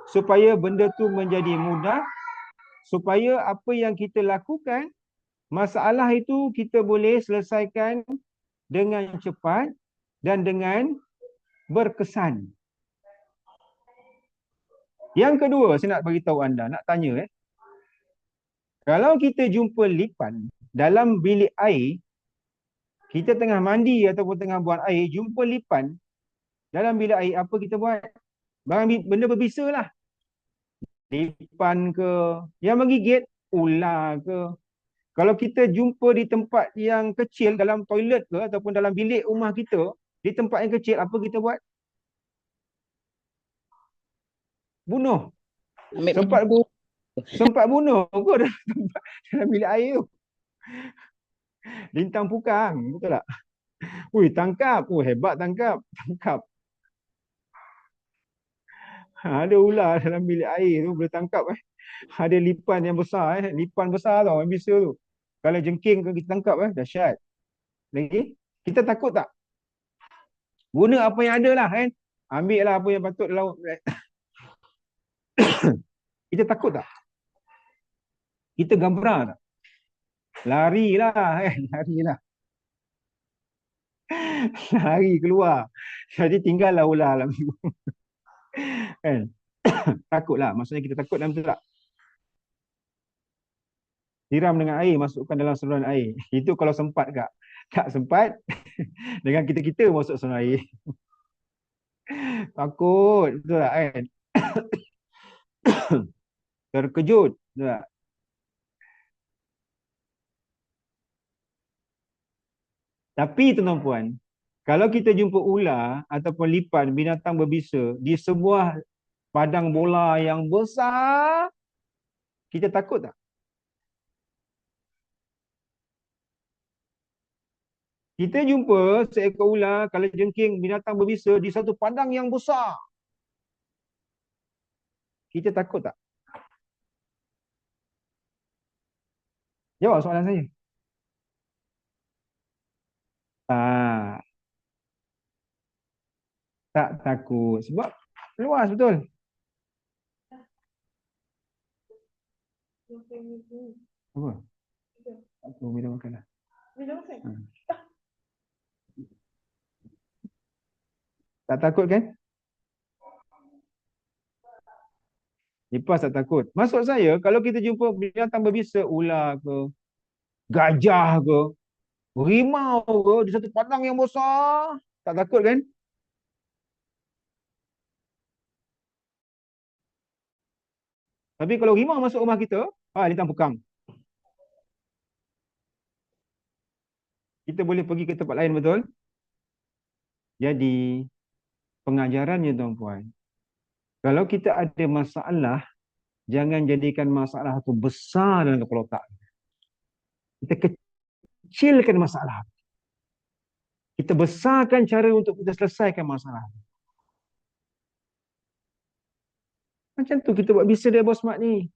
supaya benda tu menjadi mudah, supaya apa yang kita lakukan, masalah itu kita boleh selesaikan dengan cepat dan dengan berkesan. Yang kedua, saya nak beritahu anda, nak tanya kalau kita jumpa lipan dalam bilik air, kita tengah mandi ataupun tengah buang air, jumpa lipan dalam bilik air, apa kita buat? Benda berbisa lah. Lipan ke, yang menggigit, ular ke. Kalau kita jumpa di tempat yang kecil, dalam toilet ke, ataupun dalam bilik rumah kita, di tempat yang kecil, apa kita buat? Bunuh. Sempat bunuh kau dalam bilik air tu. Lintang pukang, betul tak? Ui, tangkap. Oh, hebat tangkap. Tangkap. Ada ular dalam bilik air tu, boleh tangkap. Ada lipan yang besar. Lipan besar tau, yang bisa tu. Kalau jengking kita tangkap, dahsyat. Lagi, kita takut tak? Guna apa yang ada lah, kan? Ambil lah apa yang patut laut. Kita takut tak? Kita gambra tak? Larilah, kan? Larilah. Lari keluar. Jadi tinggallah ular dalam tu. Kan? Takutlah. Maksudnya kita takut dalam tu tak? Siram dengan air, masukkan dalam saluran air. Itu kalau sempat tak? Tak sempat, dengan kita-kita masuk saluran air. Takut, betul tak, kan? Terkejut, betul tak? Tapi tuan-tuan, Kalau kita jumpa ular ataupun lipan binatang berbisa di sebuah padang bola yang besar, kita takut tak? Kita jumpa seekor ular kalau jengking binatang berbisa di satu padang yang besar. Kita takut tak? Jawab soalan saya. Tak, tak takut. Sebab luas betul. Apa? Aku minum makan lah. Tak takut kan? Lipas tak takut. Maksud saya, kalau kita jumpa binatang berbisa, ular ke, gajah ke, rimau ke, di satu padang yang besar, tak takut kan? Tapi kalau rimau masuk rumah kita, dia tampukang. Kita boleh pergi ke tempat lain, betul? Jadi, pengajarannya tuan-puan, kalau kita ada masalah, jangan jadikan masalah itu besar dalam kepala otak. Kita kecilkan masalah. Kita besarkan cara untuk kita selesaikan masalah. Macam tu kita buat bisnes dia bos mak ni.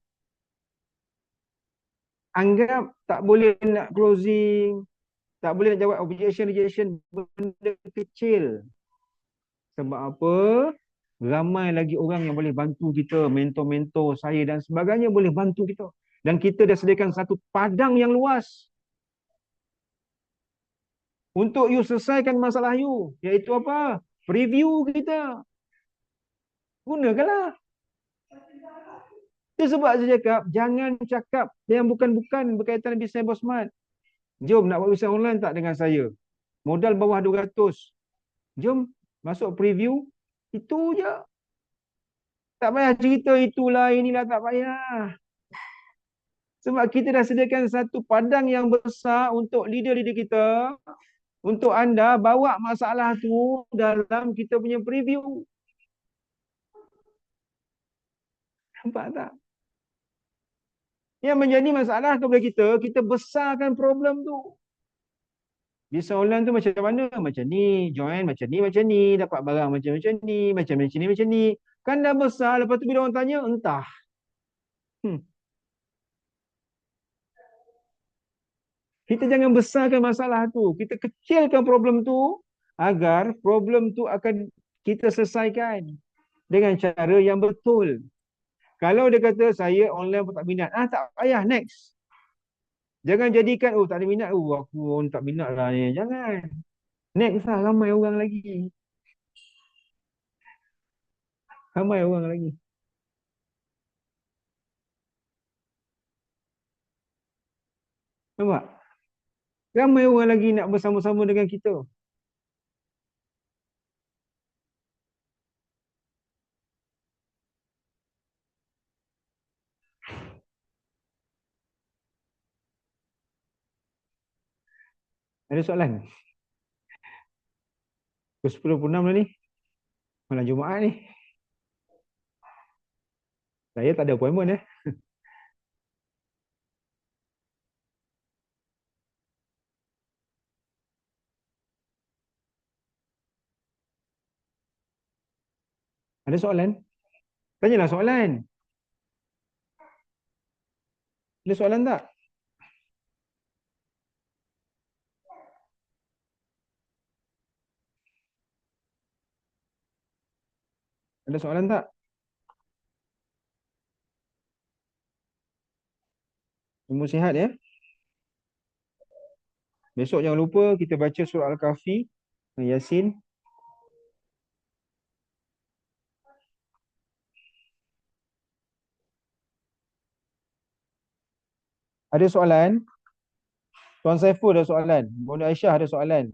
Anggap tak boleh nak closing, tak boleh nak jawab rejection, benda kecil. Sebab apa? Ramai lagi orang yang boleh bantu kita, mentor-mentor saya dan sebagainya boleh bantu kita. Dan kita dah sediakan satu padang yang luas untuk you selesaikan masalah you. Iaitu apa? Preview kita. Gunakanlah. Itu sebab saya cakap, jangan cakap yang bukan-bukan berkaitan dengan bisnes Bosmat. Jom nak buat bisnes online tak dengan saya? Modal bawah 200. Jom masuk preview. Itu je. Tak payah cerita itulah, inilah, tak payah. Sebab kita dah sediakan satu padang yang besar untuk leader-leader kita. Untuk anda bawa masalah tu dalam kita punya preview. Nampak tak? Yang menjadi masalah kepada kita, kita besarkan problem tu. Bisnes online tu macam mana? Macam ni, join macam ni, dapat barang macam ni. Kan dah besar, lepas tu bila orang tanya, entah. Kita jangan besarkan masalah tu. Kita kecilkan problem tu agar problem tu akan kita selesaikan dengan cara yang betul. Kalau dia kata saya online pun tak minat, tak payah, next. Jangan jadikan, tak ada minat, aku orang tak minat lah ni. Jangan. Next lah, ramai orang lagi. Ramai orang lagi. Nampak? Ramai orang lagi nak bersama-sama dengan kita. Ada soalan? Pukul 10.06 dah ni. Malam Jumaat ni. Saya tak ada appointment . Ada soalan? Tanyalah soalan. Ada soalan tak? Ada soalan tak? Semua sihat ya? Besok jangan lupa kita baca surah Al-Kahfi, Yasin. Ada soalan? Tuan Saiful ada soalan. Bunda Aisyah ada soalan.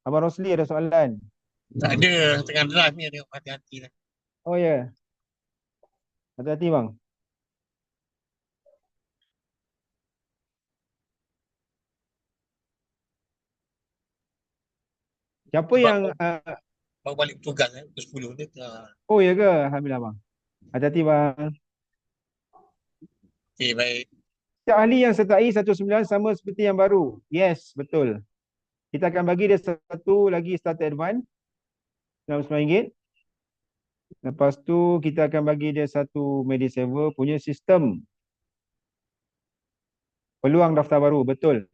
Abang Rosli ada soalan. Tak ada, tengah drive ni, tengok hati-hati lah. Oh ya. Yeah. Hati-hati bang. Siapa Sebab yang bawa balik petugas pukul 10 ni. oh ya ke? Alhamdulillah bang. Hati-hati bang. Okey, baik. Setiap ahli yang sertai 19 sama seperti yang baru. Yes, betul. Kita akan bagi dia satu lagi starter advance RM99. Lepas tu kita akan bagi dia satu MediSaver punya sistem peluang daftar baru. Betul.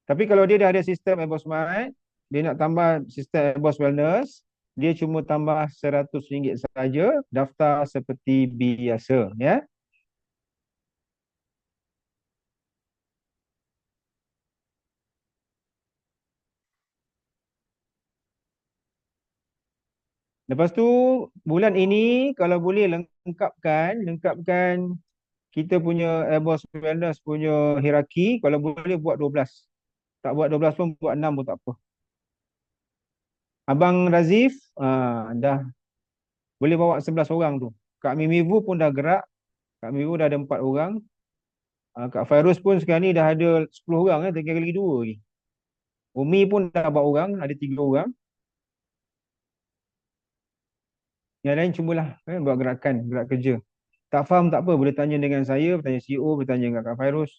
Tapi kalau dia dah ada sistem Airbus Smart, dia nak tambah sistem Airbus Wellness, dia cuma tambah RM100 saja, daftar seperti biasa. Ya. Lepas tu bulan ini kalau boleh lengkapkan kita punya Airbus Wellness punya hierarki, kalau boleh buat 12. Tak buat 12 pun buat 6 pun tak apa. Abang Razif dah boleh bawa 11 orang tu. Kak Mimivu pun dah gerak. Kak Mimivu dah ada 4 orang. Kak Fairuz pun sekarang ni dah ada 10 orang, tinggal lagi 2 lagi. Umi pun dah bawa orang, ada 3 orang. Yang lain cubalah buat gerakan, gerak kerja. Tak faham tak apa, boleh tanya dengan saya, bertanya CEO, boleh tanya dengan Kak Fairuz.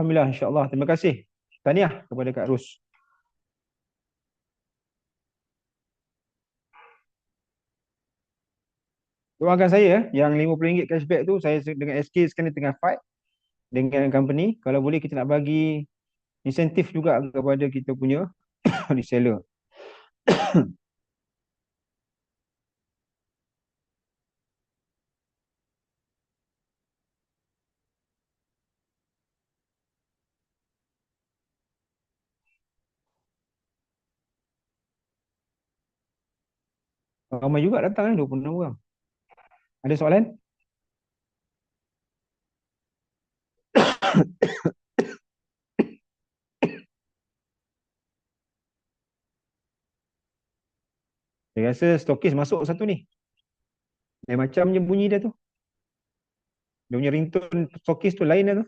Alhamdulillah, insyaAllah. Terima kasih. Tahniah kepada Kak Rus. Doakan saya, yang RM50 cashback tu, saya dengan SK sekarang ni tengah fight dengan company. Kalau boleh kita nak bagi insentif juga kepada kita punya reseller. Ramai juga datang 26 orang. Ada soalan? Saya rasa stokis masuk satu ni. Lain macam je bunyi dia tu. Dia punya ringtone stokis tu lain dia tu.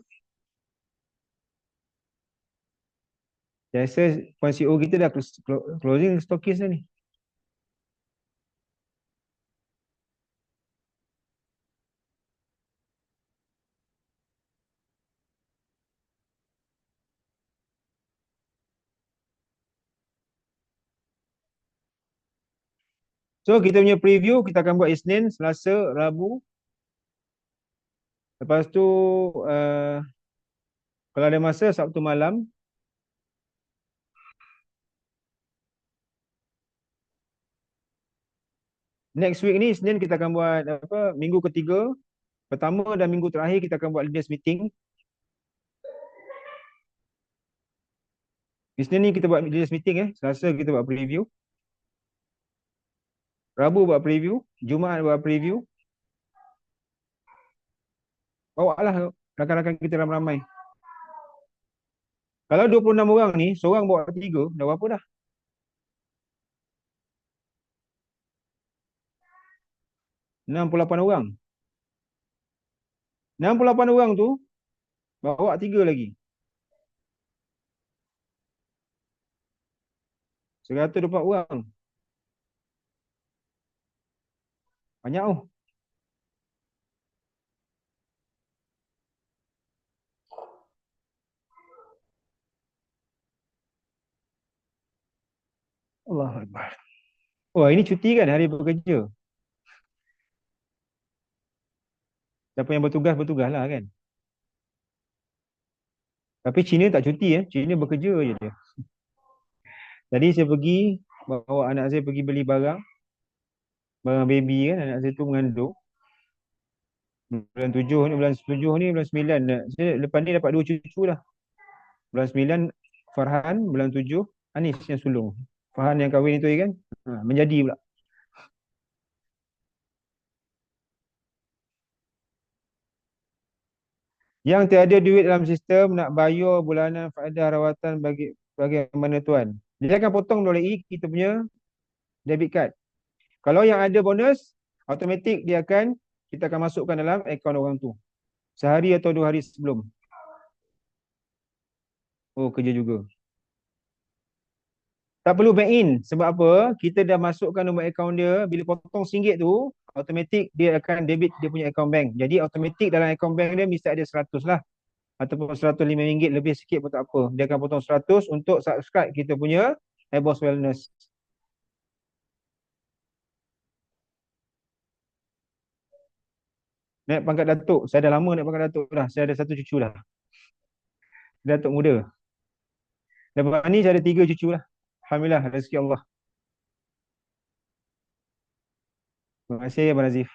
Saya rasa Puan CEO kita dah closing stokis dah ni. So kita punya preview kita akan buat Isnin, Selasa, Rabu. Lepas tu kalau ada masa Sabtu malam. Next week ni Isnin kita akan buat minggu ketiga. Pertama dan minggu terakhir kita akan buat leaders meeting. Isnin ni kita buat leaders meeting Selasa kita buat preview. Rabu buat preview, Jumaat buat preview. Bawa lah rakan-rakan kita ramai-ramai. Kalau 26 orang ni, seorang bawa 3, dah berapa dah? 68 orang. 68 orang tu, bawa 3 lagi. 124 orang. Banyak oh. Allahu Akbar. Oh, ini cuti kan, hari bekerja. Siapa yang bertugas lah kan. Tapi Cina tak cuti Cina bekerja je dia. Tadi saya pergi, bawa anak saya pergi beli barang baby kan, anak saya tu mengandung. Bulan 7 ni, bulan 9. Saya lepas ni dapat 2 cucu lah. Bulan 9 Farhan, bulan 7 Anis yang sulung. Farhan yang kahwin itu kan, menjadi pula. Yang tiada duit dalam sistem nak bayar bulanan faedah rawatan bagaimana tuan? Dia akan potong melalui kita punya debit card. Kalau yang ada bonus, automatik kita akan masukkan dalam akaun orang tu. Sehari atau 2 hari sebelum. Oh, kerja juga. Tak perlu bank in. Sebab apa? Kita dah masukkan nombor akaun dia. Bila potong RM1 tu, automatik dia akan debit dia punya akaun bank. Jadi automatik dalam akaun bank dia mesti ada 100 lah. Ataupun RM105 lebih sikit pun tak apa. Dia akan potong 100 untuk subscribe kita punya Ebos Wellness. Naik pangkat datuk. Saya dah lama naik pangkat datuk dah. Saya ada 1 cucu dah. Datuk muda. Lepas ni saya ada 3 cucu lah. Alhamdulillah, rezeki Allah. Terima kasih Abang Nazif.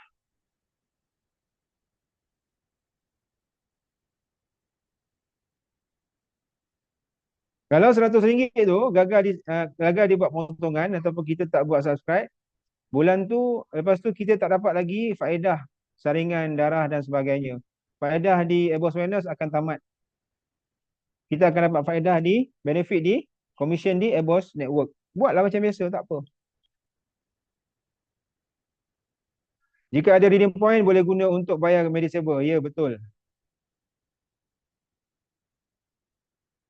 Kalau RM100 tu gagal dia buat potongan ataupun kita tak buat subscribe, bulan tu lepas tu kita tak dapat lagi faedah saringan darah dan sebagainya. Faedah di Ebos Wellness akan tamat. Kita akan dapat faedah di benefit di commission di Ebos Network. Buatlah macam biasa, tak apa. Jika ada redeem point boleh guna untuk bayar Medisaver. Ya, betul.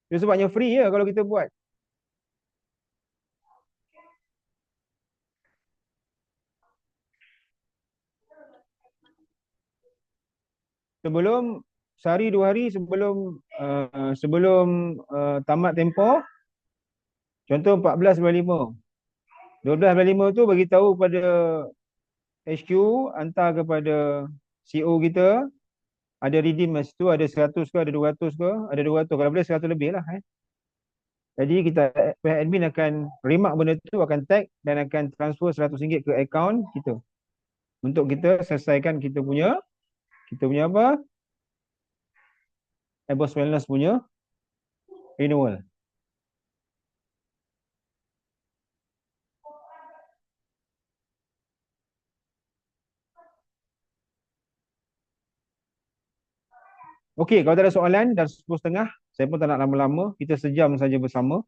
Itu sebabnya free ya kalau kita buat. Sebelum sehari 2 hari sebelum tamat tempoh, contoh 14.5. 12.5 tu bagi tahu pada HQ, hantar kepada CEO kita, ada redeem masa tu, ada 100 ke, ada 200 ke, ada 200, kalau boleh 100 lebih lah. Jadi kita pihak admin akan remark benda tu, akan tag dan akan transfer RM100 ke akaun kita. Untuk kita selesaikan kita punya apa? Ebos Wellness punya renewal. Okey, kalau tak ada soalan, dah 10.30. Saya pun tak nak lama-lama. Kita sejam saja bersama.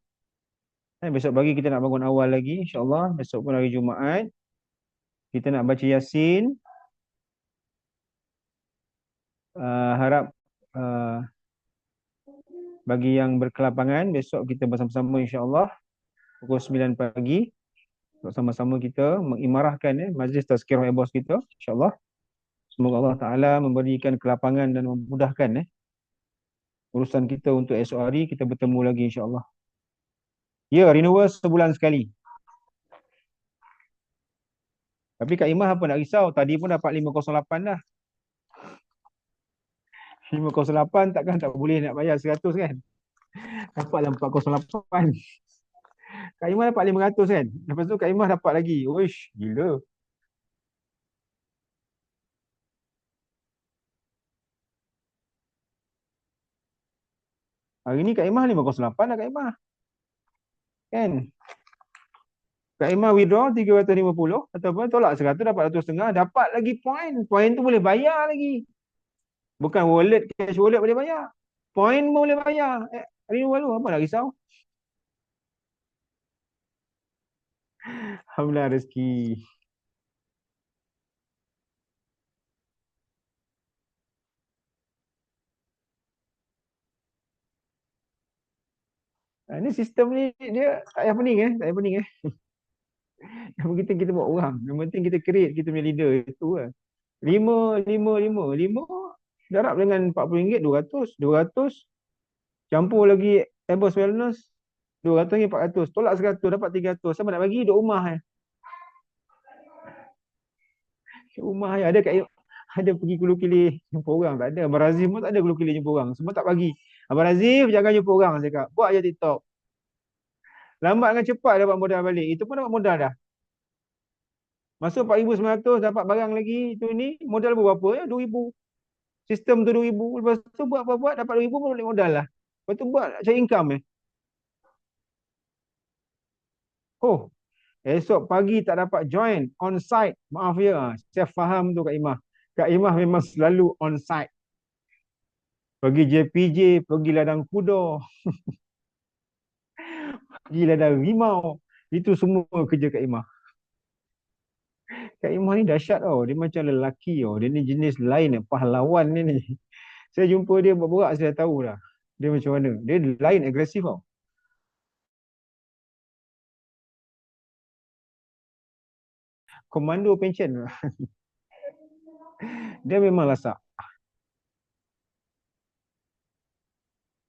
Besok pagi kita nak bangun awal lagi, insyaAllah. Besok pun hari Jumaat. Kita nak baca Yasin. Harap bagi yang berkelapangan, besok kita bersama-sama insyaAllah. Pukul 9 pagi. Sama-sama kita mengimarahkan majlis tazkirah Ebos kita, insyaAllah. Semoga Allah Ta'ala memberikan kelapangan dan memudahkan urusan kita untuk esok hari kita bertemu lagi insyaAllah. Ya, renewal sebulan sekali. Tapi Kak Imah apa nak risau? Tadi pun dapat 508 dah. 508 takkan tak boleh nak bayar 100 kan? Dapatlah 408. Kak Imah dapat 500 kan? Lepas tu Kak Imah dapat lagi. Uish, gila. Hari ni Kak Imah 508 lah Kak Imah. Kan? Kak Imah withdraw 350 ataupun tolak 100 dapat 100.5, dapat lagi point. Point tu boleh bayar lagi. Bukan wallet, cash wallet boleh bayar. Point pun boleh bayar. Renewal tu apa nak risau? Alhamdulillah rezeki. Ni sistem ni dia tak payah pening tak payah pening Yang penting kita buat orang. Yang penting kita create kita punya leader itu lah. 5 darab dengan RM40, 200. 200 campur lagi Ebos Wellness, 200 lagi 400. Tolak 100 dapat 300. Sama nak bagi duduk rumah Rumah ada pergi Kulukili jumpa orang, tak ada. Abang Razif pun tak ada Kulukili jumpa orang. Semua tak bagi. Abang Razif jangan jumpa orang, saya cakap. Buat je TikTok. Lambat dengan cepat dapat modal balik. Itu pun dapat modal dah. Masuk 4,900 dapat barang lagi. Itu ni modal berapa ya? 2,000. Sistem tu 2,000. Lepas tu buat dapat 2,000 pun boleh modal lah. Lepas tu buat cari income Oh, esok pagi tak dapat join on site. Maaf ya. Saya faham tu Kak Imah. Kak Imah memang selalu on site. Pergi JPJ, pergi ladang kuda. Pergi ladang rimau. Itu semua kerja Kak Imah. Kak Imah ni dahsyat tau. Dia macam lelaki tau. Dia ni jenis lain, pahlawan ni. Saya jumpa dia borak saya dah tahu dah. Dia macam mana. Dia lain, agresif tau. Komando pencen. Dia memang lasak.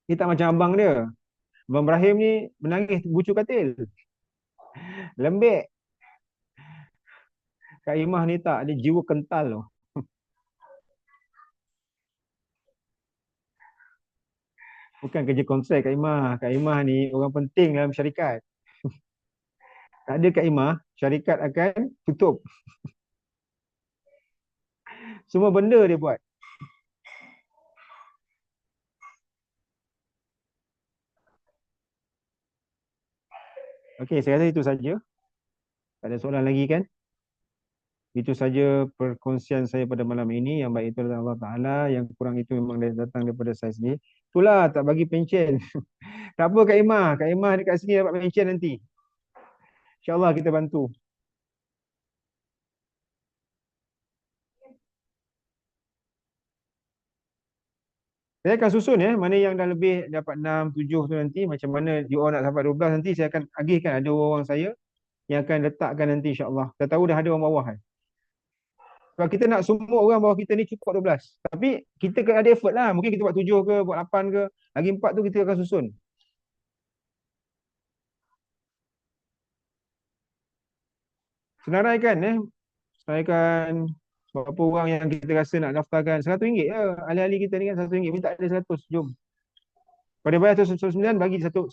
Dia tak macam abang dia. Abang Ibrahim ni menangis bucu katil. Lembek. Kak Imah ni tak. Dia jiwa kental tau. Bukan kerja kontrak Kak Imah. Kak Imah ni orang penting dalam syarikat. Tak ada Kak Imah, syarikat akan tutup. Semua benda dia buat. Okey, saya rasa itu saja. Tak ada soalan lagi kan? Itu saja perkongsian saya pada malam ini. Yang baik itu adalah Allah Ta'ala. Yang kurang itu memang datang daripada saya sendiri. Itulah tak bagi pencen. Tak apa Kak Imah. Kak Imah dekat sini dapat pencen nanti. InsyaAllah kita bantu. Saya akan susun ya. Mana yang dah lebih dapat 6, 7 tu nanti. Macam mana you all nak sampai 12 nanti. Saya akan agihkan ada orang saya yang akan letakkan nanti insyaAllah. Saya tahu dah ada orang bawah kan. Kalau kita nak semua orang bawah kita ni cukup 12. Tapi kita kena ada effort lah. Mungkin kita buat 7 ke, buat 8 ke. Lagi 4 tu kita akan susun. Senaraikan Senaraikan berapa orang yang kita rasa nak daftarkan. RM100 je. Ahli-ahli kita ni kan RM100. Minta ada 100. Jom. Pada bayar 109 bagi satu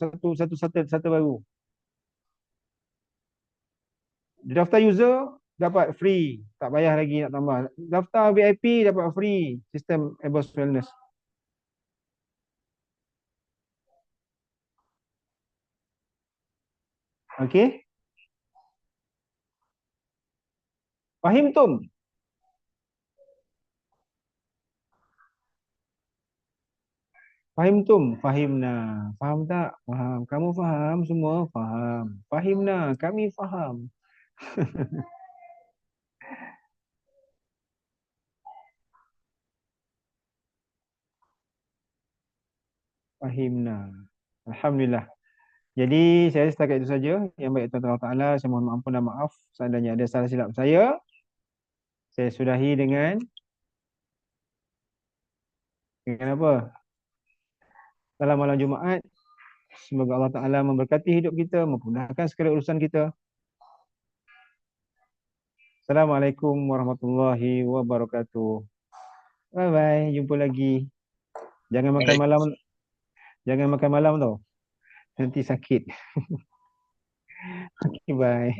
baru. Daftar user dapat free. Tak payah lagi nak tambah. Daftar VIP dapat free. Sistem Abos Wellness. Okey. Fahim Tum. Fahim Tum. Fahimna. Faham tak? Faham. Kamu faham semua? Faham. Fahimna. Kami faham. Fahimna. Alhamdulillah. Jadi saya setakat itu saja. Yang baik tuan Allah Ta'ala. Saya mohon ampun dan maaf. Seandainya ada salah silap saya. Saya sudahi dengan apa? Salam malam Jumaat. Semoga Allah Ta'ala memberkati hidup kita. Memudahkan segala urusan kita. Assalamualaikum warahmatullahi wabarakatuh. Bye-bye. Jumpa lagi. Jangan makan malam. Jangan makan malam tau. Nanti sakit. Okay, bye.